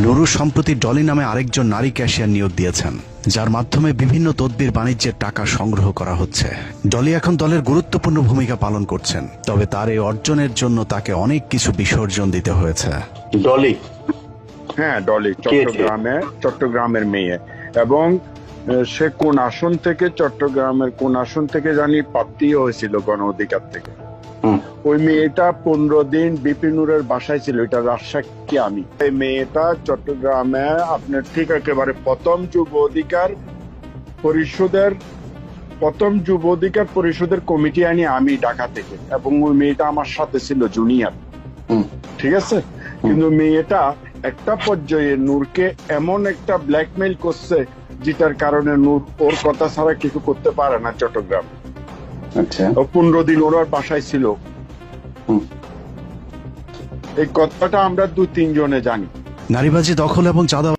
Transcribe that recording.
নুরু সম্প্রতি ডলি নামে আরেকজন নারী ক্যাশিয়ার নিয়োগ দিয়েছেন, যার মাধ্যমে বিভিন্ন তদবির বাণিজ্যের টাকা সংগ্রহ করা হচ্ছে। ডলি এখন দলের গুরুত্বপূর্ণ ভূমিকা পালন করছেন, তবে তার এই অর্জনের জন্য তাকে অনেক কিছু বিসর্জন দিতে হয়েছে। ডলি, হ্যাঁ ডলি চট্টগ্রামের মেয়ে, এবং সে কোন আসন থেকে, চট্টগ্রামের কোন আসন থেকে জানি প্রার্থী হয়েছিল গণ অধিকার থেকে। ওই মেয়েটা 15 দিন বিপিনুরের বাসায় ছিল, এটা রাজসাক্ষী আমি। এই মেয়েটা চট্টগ্রামে আপনার ঠিক একেবারে প্রথম যুব অধিকার পরিষদের কমিটি আনি আমি ঢাকা থেকে, এবং ওই মেয়েটা আমার সাথে ছিল জুনিয়র, ঠিক আছে। কিন্তু মেয়েটা একটা পর্যায়ে নূরকে এমন একটা ব্ল্যাকমেইল করছে যেটার কারণে নূর ওর কথা ছাড়া কিছু করতে পারে না চট্টগ্রাম। আচ্ছা, 15 দিন ওর বাসায় ছিল। এই কথাটা আমরা 2-3 জনে জানি। নারীবাজি, দখল এবং চাঁদা